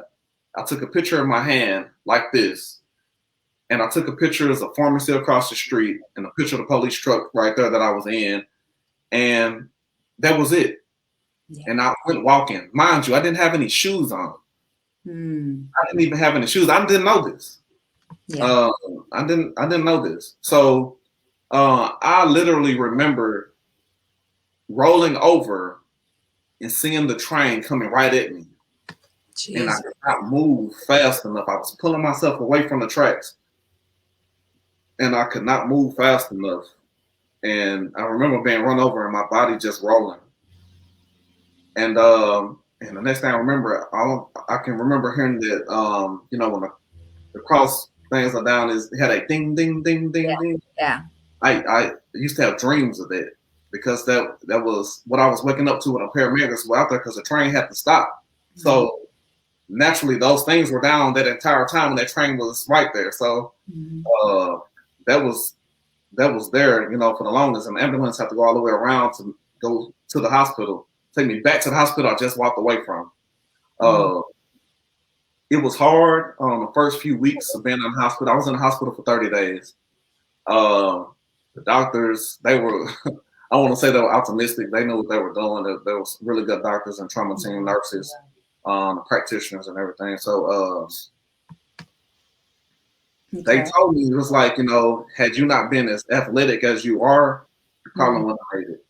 I took a picture of my hand like this, and I took a picture of the pharmacy across the street and a picture of the police truck right there that I was in, and that was it. Yeah. And I went walking. Mind you, I didn't have any shoes on. I didn't even have any shoes. I didn't know this. Yeah. I didn't know this. So I literally remember rolling over and seeing the train coming right at me. Jeez. And I could not move fast enough. I was pulling myself away from the tracks, and I could not move fast enough. And I remember being run over and my body just rolling. And the next thing I remember, I can remember hearing that, when the cross things are down, it had a ding, ding, ding, ding, ding. Yeah. I used to have dreams of that, because that was what I was waking up to when the paramedics were out there, because the train had to stop. Mm-hmm. So naturally, those things were down that entire time, and that train was right there. So that was there, for the longest. And the ambulance had to go all the way around to go to the hospital, take me back to the hospital I just walked away from. It was hard the first few weeks of being in the hospital. I was in the hospital for 30 days. The doctors, they were, I want to say they were optimistic. They knew what they were doing. There was really good doctors and trauma team nurses, practitioners and everything. So they told me, it was like, you know, had you not been as athletic as you are, you probably wouldn't have made it.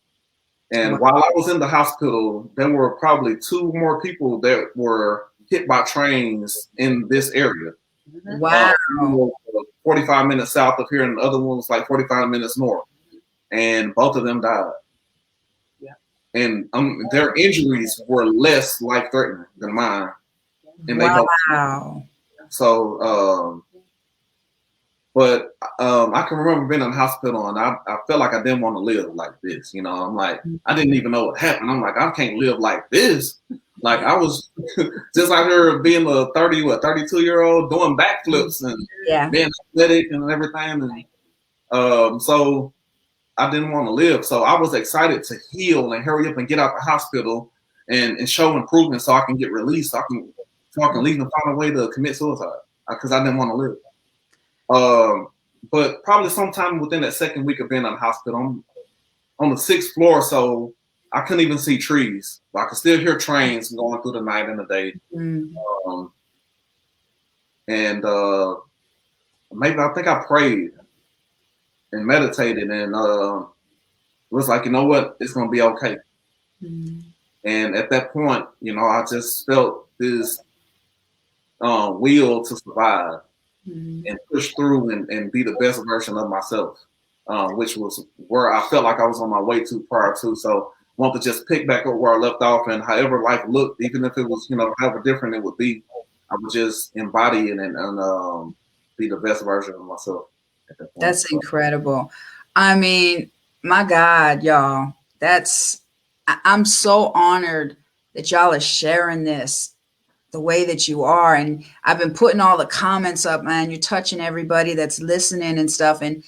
And while I was in the hospital, there were probably 2 more people that were hit by trains in this area. Wow. 45 minutes south of here, and the other one was like 45 minutes north. And both of them died. Yeah. And their injuries were less life-threatening than mine. And they wow. So, but I can remember being in the hospital, and I felt like I didn't want to live like this. You know, I'm like, I didn't even know what happened. I'm like, I can't live like this. Like I was just out here being a 32-year-old doing backflips and being athletic and everything. And so I didn't want to live. So I was excited to heal and hurry up and get out the hospital and show improvement so I can get released. So I can leave and find a way to commit suicide because I didn't want to live. But probably sometime within that second week of being in the hospital, I'm on the 6th floor, so I couldn't even see trees. But I could still hear trains going through the night and the day. And maybe I think I prayed and meditated, and was like, you know what, it's gonna be okay. And at that point, you know, I just felt this will to survive and push through and be the best version of myself, which was where I felt like I was on my way to prior to. So I want to just pick back up where I left off, and however life looked, even if it was, you know, however different it would be, I would just embody it and be the best version of myself at that point. That's incredible. I mean, my God, y'all, I'm so honored that y'all are sharing this the way that you are. And I've been putting all the comments up, man. You're touching everybody that's listening and stuff. And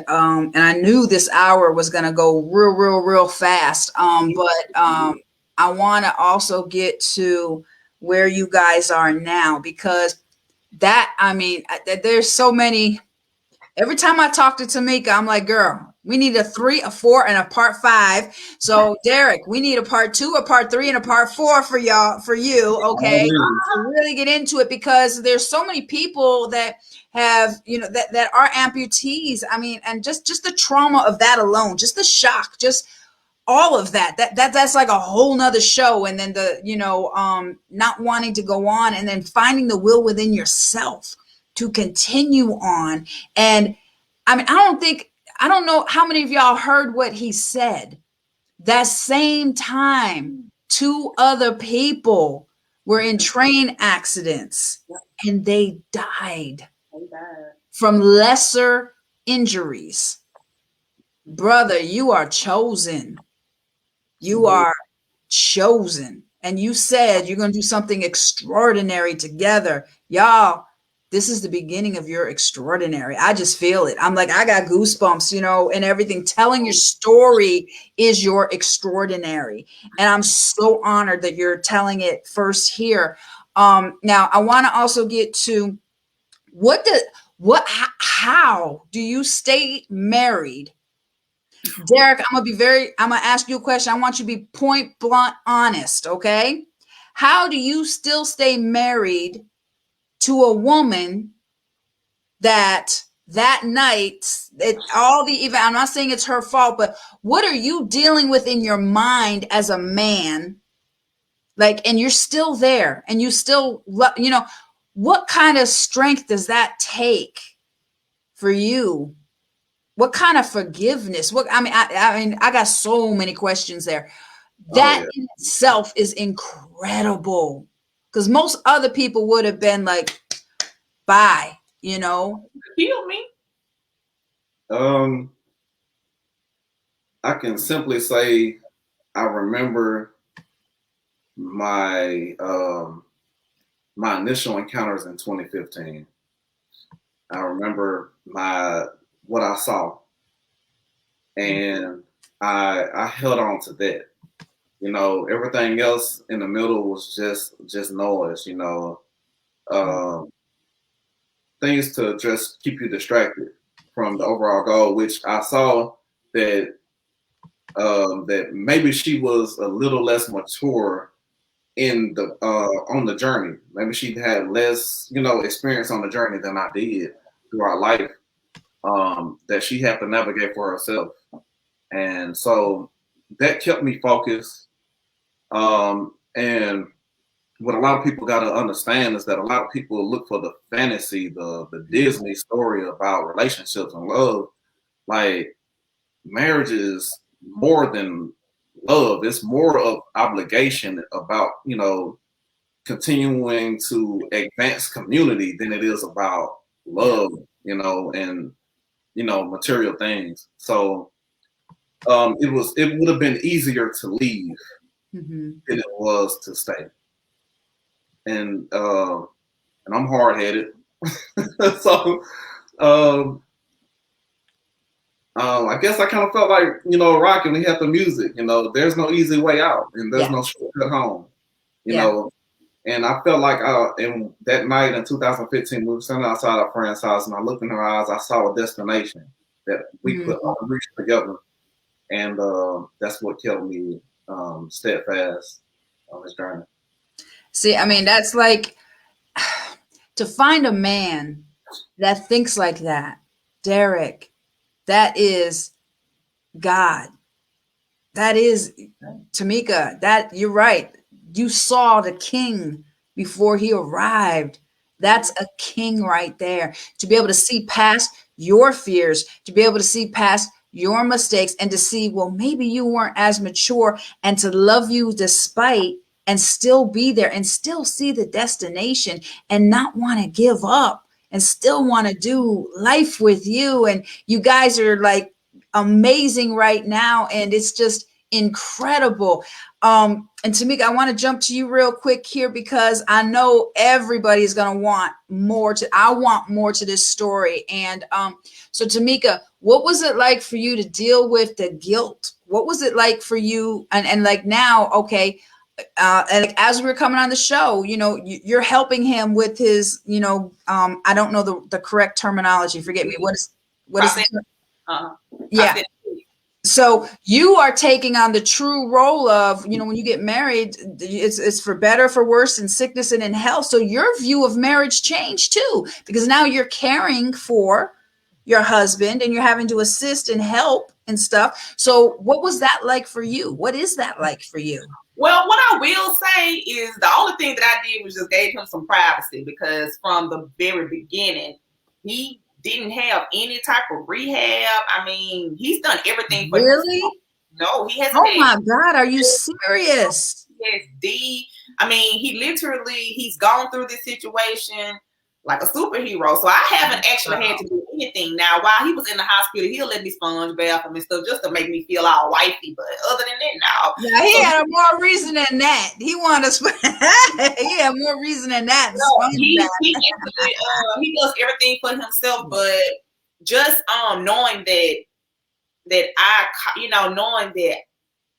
I knew this hour was going to go real fast. But I want to also get to where you guys are now, because there's so many. Every time I talk to Tomika, I'm like, girl, we need a 3, a 4, and a part 5. So Derrick, we need a part 2, a part 3, and a part 4 for you, okay? To really get into it, because there's so many people that have, you know, that are amputees. I mean, and just the trauma of that alone, just the shock, just all of that's like a whole nother show. And then the, you know, not wanting to go on, and then finding the will within yourself to continue on. And I mean, I don't know how many of y'all heard what he said. That same time, 2 other people were in train accidents and they died from lesser injuries. Brother, you are chosen. You are chosen. And you said you're going to do something extraordinary together. Y'all, this is the beginning of your extraordinary. I just feel it. I'm like, I got goosebumps, you know, and everything. Telling your story is your extraordinary. And I'm so honored that you're telling it first here. Now I want to also get to how do you stay married? Derrick, I'm gonna ask you a question. I want you to be point blank honest, okay? How do you still stay married to a woman that night, I'm not saying it's her fault, but what are you dealing with in your mind as a man? Like, and you're still there, and you still, you know, what kind of strength does that take for you? What kind of forgiveness? I mean, I got so many questions there. That in itself is incredible, because most other people would have been like, bye, you know. Heal me. I can simply say I remember my my initial encounters in 2015. I remember what I saw, and I held on to that. You know, everything else in the middle was just noise. You know, things to just keep you distracted. from the overall goal, which I saw that that maybe she was a little less mature in the on the journey. Maybe she had less, experience on the journey than I did throughout life. That she had to navigate for herself, and so that kept me focused. And what a lot of people got to understand is that a lot of people look for the fantasy, the Disney story about relationships and love. Like, marriage is more than love. It's more of obligation about, continuing to advance community than it is about love, and, material things. So it would have been easier to leave than it was to stay. And I'm hard headed. So I guess I kind of felt like, Rock, and we had the music, there's no easy way out and there's no shortcut home, you know. And I felt like in that night in 2015, we were sitting outside our friend's house, and I looked in her eyes, I saw a destination that we could reach together. And that's what kept me steadfast on this journey. See, I mean, that's like, to find a man that thinks like that, Derrick, that is God. That is Tomika. That, you're right. You saw the king before he arrived. That's a king right there. To be able to see past your fears, to be able to see past your mistakes, and to see, well, maybe you weren't as mature, and to love you despite, and still be there and still see the destination and not want to give up and still want to do life with you. And you guys are like amazing right now. And it's just incredible. And Tomika, I want to jump to you real quick here, because I know everybody's going to want more I want more to this story. And so Tomika, what was it like for you to deal with the guilt? What was it like for you? And like now, okay, and like, as we were coming on the show, you're helping him with his, I don't know the correct terminology. Forget me. What is it? Yeah. So you are taking on the true role of, when you get married, it's for better, for worse, in sickness and in health. So your view of marriage changed too, because now you're caring for your husband and you're having to assist and help and stuff. So what was that like for you? What is that like for you? Well, what I will say is the only thing that I did was just gave him some privacy, because from the very beginning, he didn't have any type of rehab. I mean, he's done everything for Really? himself. No, he hasn't. Oh my God, are you serious? PTSD. I mean, he's gone through this situation like a superhero. So I haven't actually had to do anything. Now, while he was in the hospital, he'll let me sponge bath him and stuff just to make me feel all wifey. But other than that, now. Yeah, he had more reason than that. He wanted to he had more reason than that. He does everything for himself, but just knowing that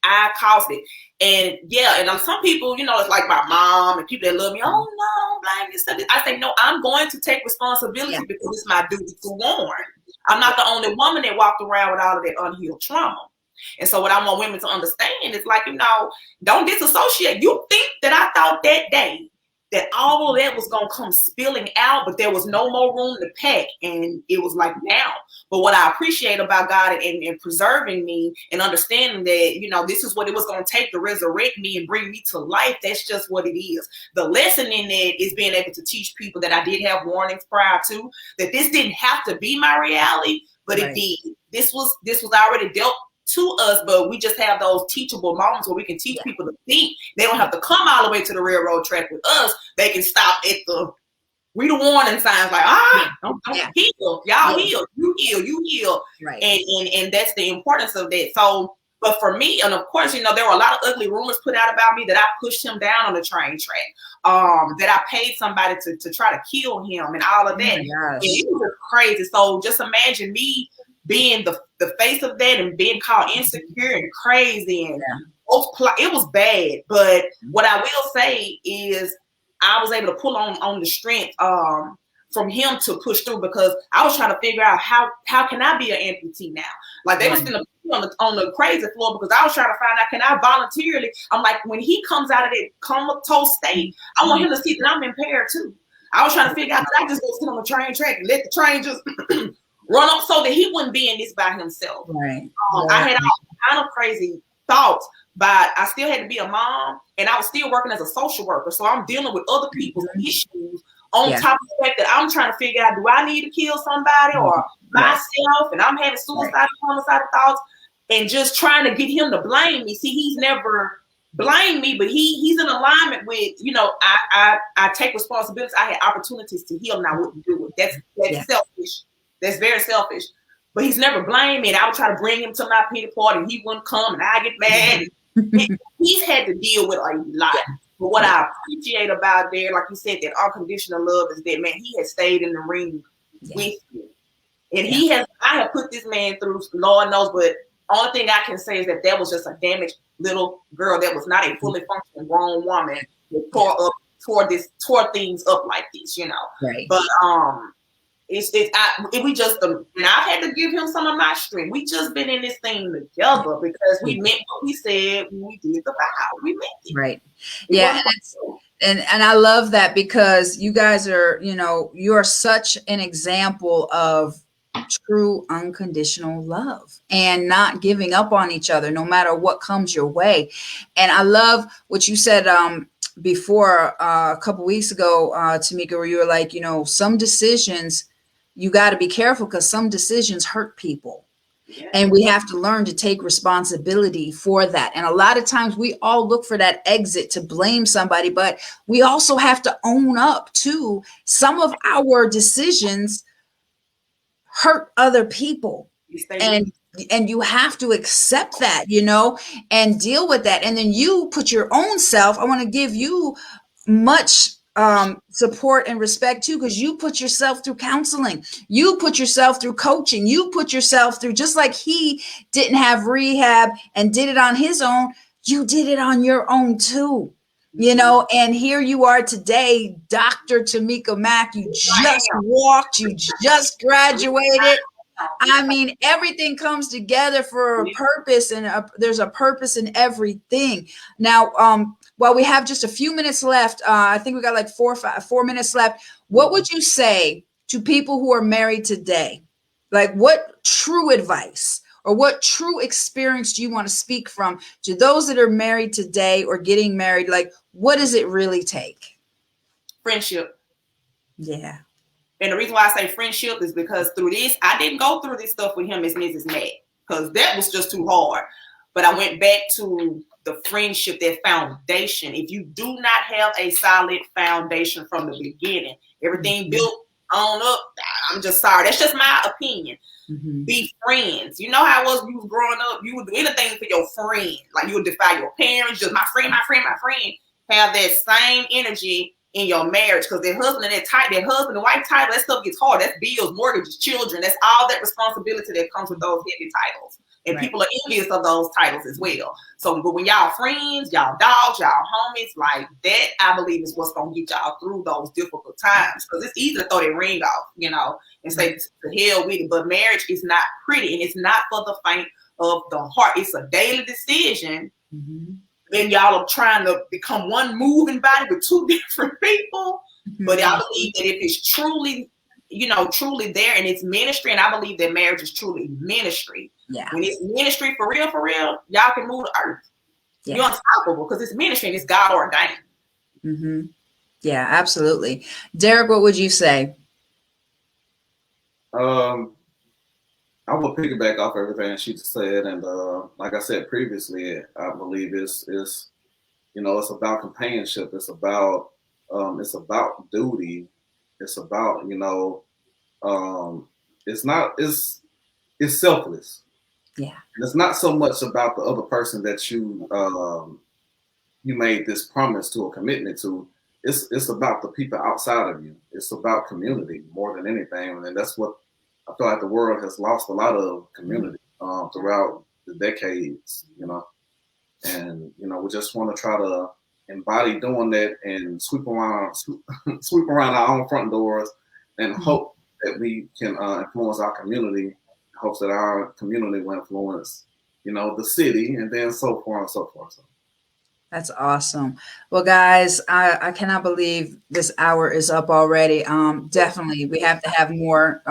I caused it. And and some people, it's like my mom and people that love me. Oh no, blame yourself. I say no. I'm going to take responsibility because it's my duty to warn. I'm not the only woman that walked around with all of that unhealed trauma. And so what I want women to understand is, like, don't disassociate. You think that I thought that day that all of that was going to come spilling out, but there was no more room to pack. And it was like now. But what I appreciate about God and preserving me and understanding that, this is what it was going to take to resurrect me and bring me to life. That's just what it is. The lesson in that is being able to teach people that I did have warnings prior to, that this didn't have to be my reality, but it did. This was already dealt to us, but we just have those teachable moments where we can teach people to think. They don't have to come all the way to the railroad track with us. They can stop at the warning signs, like, don't heal. Y'all heal. You heal. Right. And that's the importance of that. So, but for me, and of course, there were a lot of ugly rumors put out about me that I pushed him down on the train track, that I paid somebody to try to kill him and all of that. And it was crazy. So just imagine me being the face of that and being called insecure and crazy, and it was bad. But what I will say is I was able to pull on the strength from him to push through, because I was trying to figure out how can I be an amputee now? Like they was still on the crazy floor, because I was trying to find out, can I voluntarily? I'm like, when he comes out of that comatose state, I want him to see that I'm impaired too. I was trying to figure out, could I just go sit on the train track and let the train just run up so that he wouldn't be in this by himself. Right. I had all kind of crazy thoughts, but I still had to be a mom, and I was still working as a social worker. So I'm dealing with other people's issues on top of the fact that I'm trying to figure out, do I need to kill somebody or myself? And I'm having suicidal, homicidal thoughts, and just trying to get him to blame me. See, he's never blamed me, but he's in alignment with, you know, I take responsibility. I had opportunities to heal, and I wouldn't do it. That's selfish. That's very selfish. But he's never blamed me, and I would try to bring him to my pity party, and he wouldn't come, and I get mad. He's had to deal with a lot. But what I appreciate about there, like you said, that unconditional love is that, man, he has stayed in the ring with me. And I have put this man through, Lord knows, but only thing I can say is that was just a damaged little girl that was not a fully functioning grown woman that tore things up like this, you know. Right. But we just, and I've had to give him some of my strength. We just been in this thing together because we meant what we said when we did the vow. We meant it. Right. Yeah. And I love that, because you guys are, you know, you're such an example of true unconditional love and not giving up on each other no matter what comes your way. And I love what you said before a couple weeks ago, Tomika, where you were like, you know, some decisions you got to be careful, because some decisions hurt people. And we have to learn to take responsibility for that. And a lot of times we all look for that exit to blame somebody, but we also have to own up to some of our decisions hurt other people. And you have to accept that, you know, and deal with that. And then you put your own self. I want to give you much support and respect too, because you put yourself through counseling, you put yourself through coaching, you put yourself through, just like he didn't have rehab and did it on his own, you did it on your own too, you know. And here you are today, Dr. Tomika Mack. You just walked, you just graduated. I mean, everything comes together for a purpose, and there's a purpose in everything. Now, while we have just a few minutes left, I think we got like 4 minutes left. What would you say to people who are married today? Like, what true advice or what true experience do you want to speak from to those that are married today or getting married? Like, what does it really take? Friendship. Yeah. And the reason why I say friendship is because through this, I didn't go through this stuff with him as Mrs. Mack, because that was just too hard. But I went back to the friendship, that foundation. If you do not have a solid foundation from the beginning, everything built on up, I'm just sorry. That's just my opinion. Be friends. You know how it was when you was growing up? You would do anything for your friend. Like, you would defy your parents, just my friend, my friend, my friend. Have that same energy in your marriage, because that husband and wife title, that stuff gets hard. That's bills, mortgages, children. That's all that responsibility that comes with those heavy titles. And people are envious of those titles as well. So, but when y'all friends, y'all dogs, y'all homies, like that, I believe is what's gonna get y'all through those difficult times. Because it's easy to throw that ring off, you know, and say to hell with it. But marriage is not pretty, and it's not for the faint of the heart. It's a daily decision. Then y'all are trying to become one moving body with two different people. But I believe that if it's truly, you know, truly there, and it's ministry, and I believe that marriage is truly ministry. Yeah. When it's ministry for real, y'all can move the earth. Yeah. You're unstoppable, because it's ministry and it's God ordained. Yeah, absolutely. Derrick, what would you say? I will piggyback off everything she just said, and like I said previously, I believe it's you know, it's about companionship. It's about duty. It's about, you know, it's selfless. Yeah. And it's not so much about the other person that you made this promise to or commitment to. It's about the people outside of you. It's about community more than anything, and that's what I feel like the world has lost a lot of community throughout the decades, you know, and, you know, we just want to try to embody doing that and sweep around our own front doors and hope that we can influence our community. Hopes that our community will influence, the city, and then so forth and so forth. So. That's awesome. Well, guys, I cannot believe this hour is up already. Definitely, we have to have more,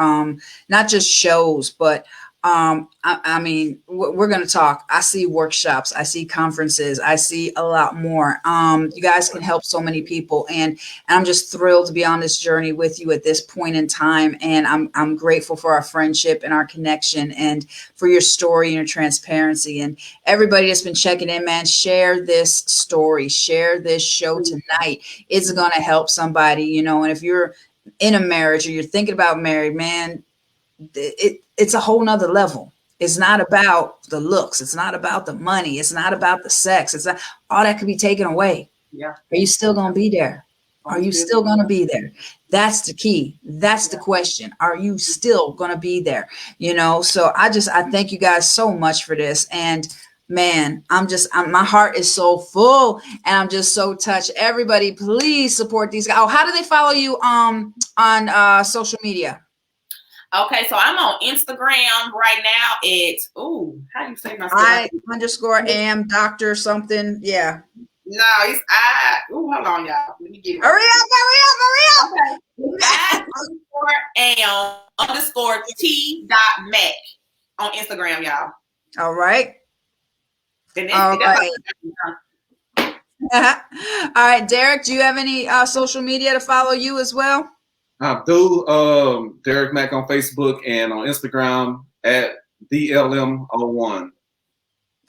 not just shows, but I mean, we're going to talk. I see workshops, I see conferences, I see a lot more. You guys can help so many people, and I'm just thrilled to be on this journey with you at this point in time. And I'm grateful for our friendship and our connection, and for your story and your transparency. And everybody that's been checking in, man, share this story, share this show tonight. It's going to help somebody, and if you're in a marriage or you're thinking about marriage, man, it's a whole nother level. It's not about the looks. It's not about the money. It's not about the sex. It's not, all that could be taken away. Yeah. Are you still going to be there? Are you still going to be there? That's the key. That's the question. Are you still going to be there? So I thank you guys so much for this. And man, my heart is so full, and I'm just so touched. Everybody, please support these guys. Oh, how do they follow you on social media? Okay, so I'm on Instagram right now. It's how do you say my stuff? I_am Dr. something. Yeah. No, it's hold on, y'all. Let me get it. Hurry up. Okay. _am_t.mac on Instagram, y'all. All right. All right. All right, Derrick, do you have any social media to follow you as well? I do. Derrick Mack on Facebook and on Instagram at DLM01.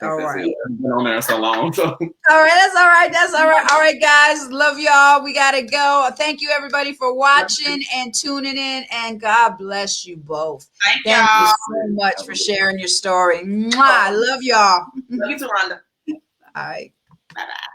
All right. I've been on there so long. So. All right. That's all right. All right, guys. Love y'all. We got to go. Thank you, everybody, for watching and tuning in. And God bless you both. Thank you so much for sharing your story. Mwah. I love y'all. Love you too, Rhonda. All right. Bye-bye.